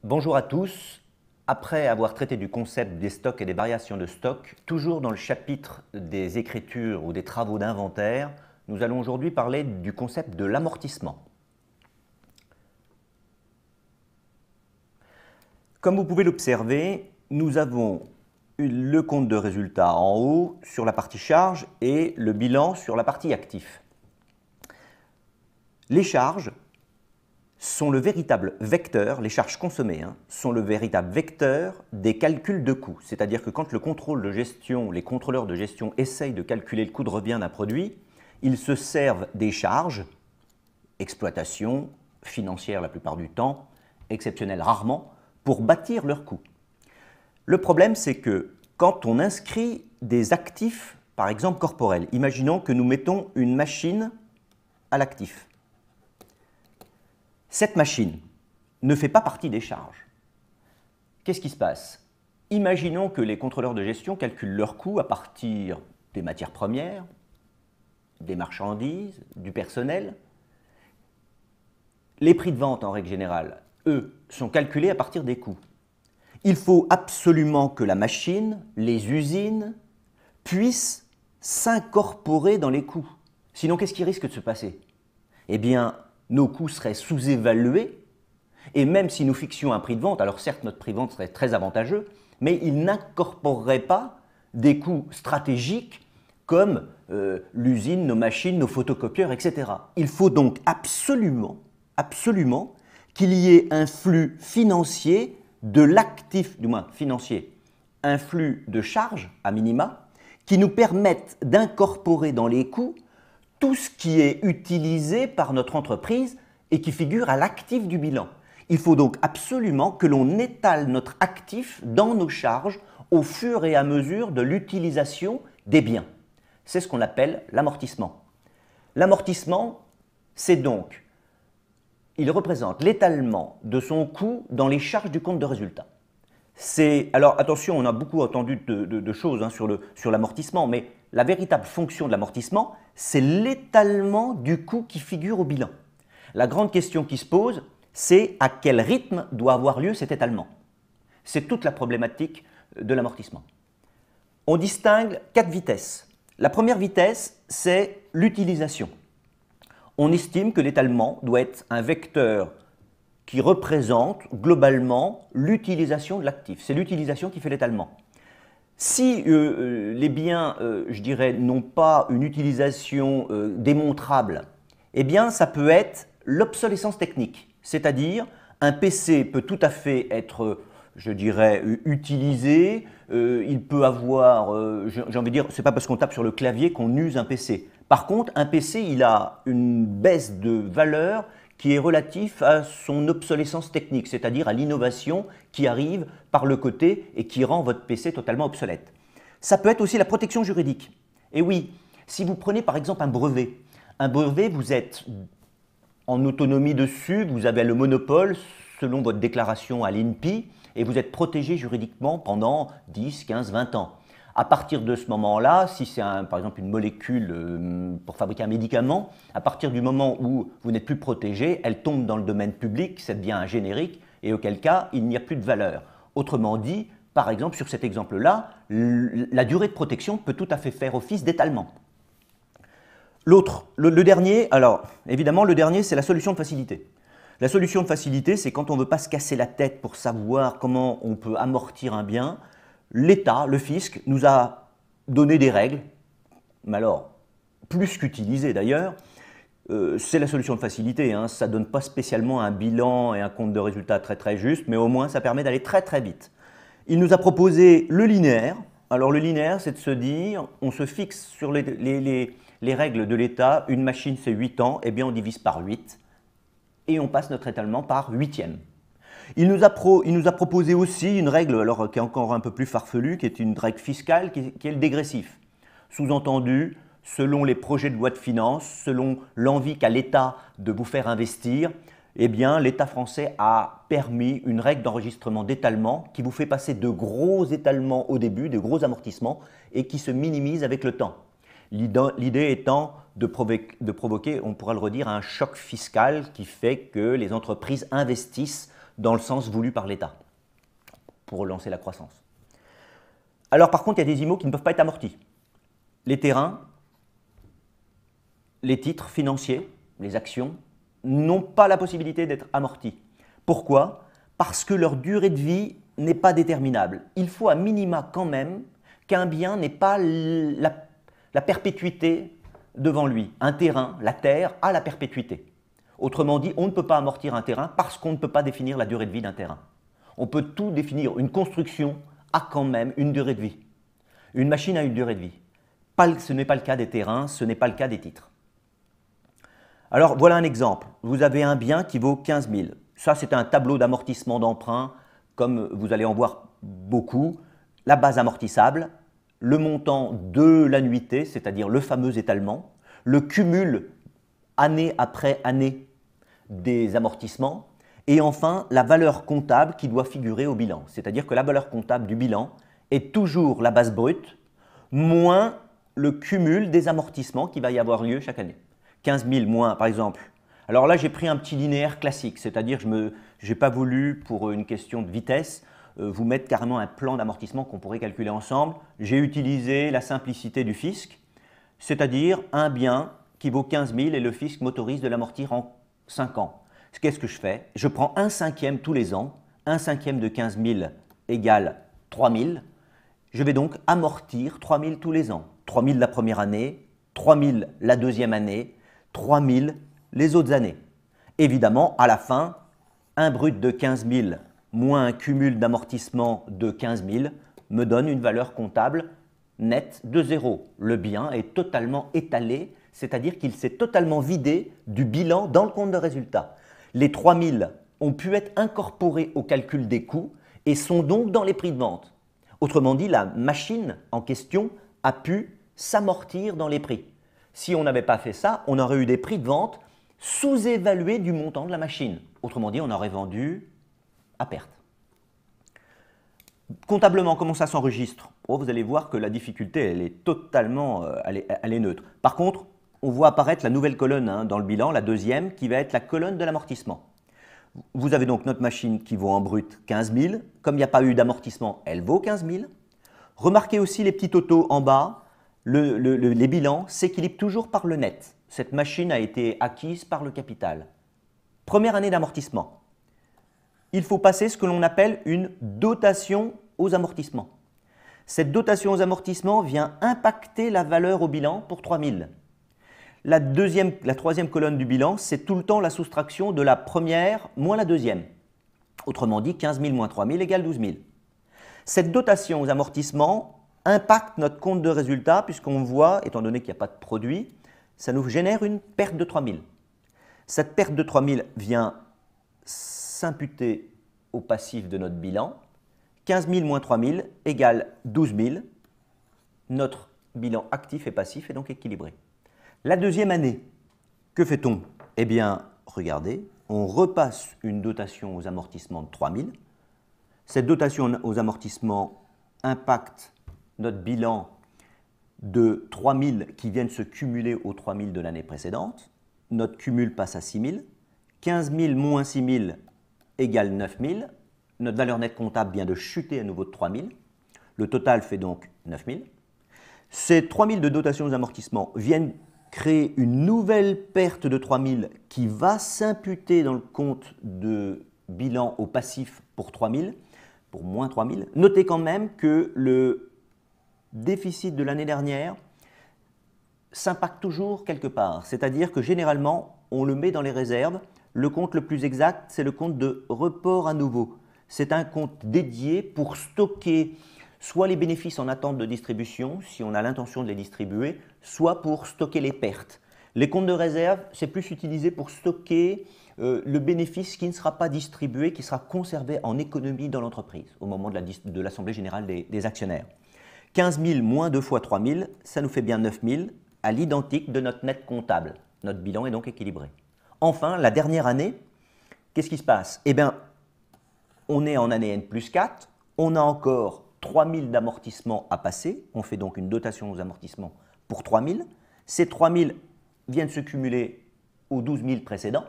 Bonjour à tous. Après avoir traité du concept des stocks et des variations de stock, toujours dans le chapitre des écritures ou des travaux d'inventaire, nous allons aujourd'hui parler du concept de l'amortissement. Comme vous pouvez l'observer, nous avons le compte de résultat en haut sur la partie charge et le bilan sur la partie actif. Les charges sont le véritable vecteur, les charges consommées, sont le véritable vecteur des calculs de coûts. C'est-à-dire que quand le contrôle de gestion, les contrôleurs de gestion essayent de calculer le coût de revient d'un produit, ils se servent des charges, exploitation, financière la plupart du temps, exceptionnelle rarement, pour bâtir leur coût. Le problème, c'est que quand on inscrit des actifs, par exemple corporels, imaginons que nous mettons une machine à l'actif. Cette machine ne fait pas partie des charges. Qu'est-ce qui se passe? Imaginons que les contrôleurs de gestion calculent leurs coûts à partir des matières premières, des marchandises, du personnel. Les prix de vente, en règle générale, eux, sont calculés à partir des coûts. Il faut absolument que la machine, les usines, puissent s'incorporer dans les coûts. Sinon, qu'est-ce qui risque de se passer? Eh bien, nos coûts seraient sous-évalués, et même si nous fixions un prix de vente, alors certes notre prix de vente serait très avantageux, mais il n'incorporerait pas des coûts stratégiques comme l'usine, nos machines, nos photocopieurs, etc. Il faut donc absolument qu'il y ait un flux financier de l'actif, du moins financier, un flux de charges à minima, qui nous permettent d'incorporer dans les coûts tout ce qui est utilisé par notre entreprise et qui figure à l'actif du bilan. Il faut donc absolument que l'on étale notre actif dans nos charges au fur et à mesure de l'utilisation des biens. C'est ce qu'on appelle l'amortissement. L'amortissement, c'est donc, il représente l'étalement de son coût dans les charges du compte de résultat. Alors attention, on a beaucoup entendu de choses sur l'amortissement, mais la véritable fonction de l'amortissement, c'est l'étalement du coût qui figure au bilan. La grande question qui se pose, c'est à quel rythme doit avoir lieu cet étalement. C'est toute la problématique de l'amortissement. On distingue 4 vitesses. La première vitesse, c'est l'utilisation. On estime que l'étalement doit être un vecteur qui représente globalement l'utilisation de l'actif. C'est l'utilisation qui fait l'étalement. Si les biens, je dirais, n'ont pas une utilisation démontrable, eh bien, ça peut être l'obsolescence technique. C'est-à-dire, un PC peut tout à fait être, je dirais, utilisé. Il peut avoir, j'ai envie de dire, c'est pas parce qu'on tape sur le clavier qu'on use un PC. Par contre, un PC, il a une baisse de valeur qui est relatif à son obsolescence technique, c'est-à-dire à l'innovation qui arrive par le côté et qui rend votre PC totalement obsolète. Ça peut être aussi la protection juridique. Et oui, si vous prenez par exemple un brevet, vous êtes en autonomie dessus, vous avez le monopole selon votre déclaration à l'INPI et vous êtes protégé juridiquement pendant 10, 15, 20 ans. À partir de ce moment-là, si c'est par exemple une molécule pour fabriquer un médicament, à partir du moment où vous n'êtes plus protégé, elle tombe dans le domaine public, ça devient un générique et auquel cas, il n'y a plus de valeur. Autrement dit, par exemple, sur cet exemple-là, la durée de protection peut tout à fait faire office d'étalement. Le dernier, alors évidemment, le dernier, c'est la solution de facilité. La solution de facilité, c'est quand on ne veut pas se casser la tête pour savoir comment on peut amortir un bien. L'État, le fisc, nous a donné des règles, mais alors, plus qu'utilisées d'ailleurs, c'est la solution de facilité, ça ne donne pas spécialement un bilan et un compte de résultat très très juste, mais au moins ça permet d'aller très très vite. Il nous a proposé le linéaire. Alors le linéaire, c'est de se dire, on se fixe sur les règles de l'État, une machine c'est 8 ans, eh bien on divise par 8 et on passe notre étalement par 8e. Il nous a proposé aussi une règle alors, qui est encore un peu plus farfelue, qui est une règle fiscale, qui est le dégressif. Sous-entendu, selon les projets de loi de finances, selon l'envie qu'a l'État de vous faire investir, eh bien l'État français a permis une règle d'enregistrement d'étalement qui vous fait passer de gros étalements au début, de gros amortissements, et qui se minimise avec le temps. L'idée étant de provoquer, on pourra le redire, un choc fiscal qui fait que les entreprises investissent dans le sens voulu par l'État, pour relancer la croissance. Alors par contre, il y a des IMO qui ne peuvent pas être amortis. Les terrains, les titres financiers, les actions, n'ont pas la possibilité d'être amortis. Pourquoi? Parce que leur durée de vie n'est pas déterminable. Il faut à minima quand même qu'un bien n'ait pas la perpétuité devant lui. Un terrain, la terre, a la perpétuité. Autrement dit, on ne peut pas amortir un terrain parce qu'on ne peut pas définir la durée de vie d'un terrain. On peut tout définir. Une construction a quand même une durée de vie. Une machine a une durée de vie. Ce n'est pas le cas des terrains, ce n'est pas le cas des titres. Alors voilà un exemple. Vous avez un bien qui vaut 15 000. Ça, c'est un tableau d'amortissement d'emprunt, comme vous allez en voir beaucoup. La base amortissable, le montant de l'annuité, c'est-à-dire le fameux étalement, le cumul année après année des amortissements, et enfin la valeur comptable qui doit figurer au bilan. C'est-à-dire que la valeur comptable du bilan est toujours la base brute moins le cumul des amortissements qui va y avoir lieu chaque année. 15 000 moins, par exemple. Alors là, j'ai pris un petit linéaire classique, c'est-à-dire je n'ai pas voulu, pour une question de vitesse, vous mettre carrément un plan d'amortissement qu'on pourrait calculer ensemble. J'ai utilisé la simplicité du fisc, c'est-à-dire un bien qui vaut 15 000 et le fisc m'autorise de l'amortir en 5 ans. Qu'est-ce que je fais? Je prends 1/5 tous les ans, 1/5 de 15 000 égale 3 000. Je vais donc amortir 3 000 tous les ans. 3 000 la première année, 3 000 la deuxième année, 3 000 les autres années. Évidemment, à la fin, un brut de 15 000 moins un cumul d'amortissement de 15 000 me donne une valeur comptable nette de 0. Le bien est totalement étalé, c'est-à-dire qu'il s'est totalement vidé du bilan dans le compte de résultat. Les 3 000 ont pu être incorporés au calcul des coûts et sont donc dans les prix de vente. Autrement dit, la machine en question a pu s'amortir dans les prix. Si on n'avait pas fait ça, on aurait eu des prix de vente sous-évalués du montant de la machine. Autrement dit, on aurait vendu à perte. Comptablement, comment ça s'enregistre? Vous allez voir que la difficulté, elle est totalement elle est neutre. Par contre, on voit apparaître la nouvelle colonne dans le bilan, la deuxième, qui va être la colonne de l'amortissement. Vous avez donc notre machine qui vaut en brut 15 000. Comme il n'y a pas eu d'amortissement, elle vaut 15 000. Remarquez aussi les petits totaux en bas. Les bilans s'équilibrent toujours par le net. Cette machine a été acquise par le capital. Première année d'amortissement. Il faut passer ce que l'on appelle une dotation aux amortissements. Cette dotation aux amortissements vient impacter la valeur au bilan pour 3 000. La troisième colonne du bilan, c'est tout le temps la soustraction de la première moins la deuxième. Autrement dit, 15 000 moins 3 000 égale 12 000. Cette dotation aux amortissements impacte notre compte de résultat puisqu'on voit, étant donné qu'il n'y a pas de produit, ça nous génère une perte de 3 000. Cette perte de 3 000 vient s'imputer au passif de notre bilan. 15 000 moins 3 000 égale 12 000. Notre bilan actif et passif est donc équilibré. La deuxième année, que fait-on? Eh bien, regardez, on repasse une dotation aux amortissements de 3 000. Cette dotation aux amortissements impacte notre bilan de 3 000 qui viennent se cumuler aux 3 000 de l'année précédente. Notre cumul passe à 6 000. 15 000 moins 6 000 égale 9 000. Notre valeur nette comptable vient de chuter à nouveau de 3 000. Le total fait donc 9 000. Ces 3 000 de dotation aux amortissements viennent créer une nouvelle perte de 3 000 qui va s'imputer dans le compte de bilan au passif pour 3 000, pour moins 3 000. Notez quand même que le déficit de l'année dernière s'impacte toujours quelque part. C'est-à-dire que généralement, on le met dans les réserves. Le compte le plus exact, c'est le compte de report à nouveau. C'est un compte dédié pour stocker soit les bénéfices en attente de distribution, si on a l'intention de les distribuer, soit pour stocker les pertes. Les comptes de réserve, c'est plus utilisé pour stocker le bénéfice qui ne sera pas distribué, qui sera conservé en économie dans l'entreprise au moment de l'Assemblée générale des actionnaires. 15 000 moins 2 fois 3 000, ça nous fait bien 9 000 à l'identique de notre net comptable. Notre bilan est donc équilibré. Enfin, la dernière année, qu'est-ce qui se passe? Eh bien, on est en année N+4, on a encore 3 000 d'amortissement à passer, on fait donc une dotation aux amortissements pour 3 000. Ces 3 000 viennent se cumuler aux 12 000 précédents.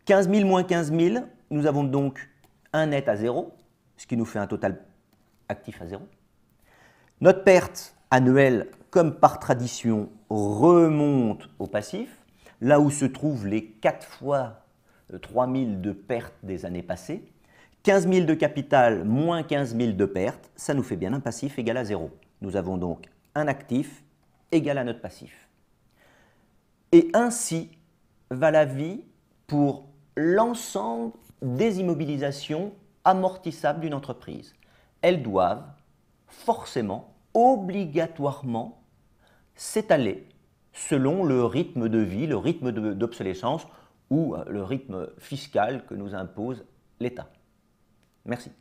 15 000 moins 15 000, nous avons donc un net à 0, ce qui nous fait un total actif à 0. Notre perte annuelle, comme par tradition, remonte au passif, là où se trouvent les 4 fois 3 000 de pertes des années passées. 15 000 de capital moins 15 000 de pertes, ça nous fait bien un passif égal à 0. Nous avons donc un actif égal à notre passif. Et ainsi va la vie pour l'ensemble des immobilisations amortissables d'une entreprise. Elles doivent forcément, obligatoirement, s'étaler selon le rythme de vie, le rythme d'obsolescence ou le rythme fiscal que nous impose l'État. Merci.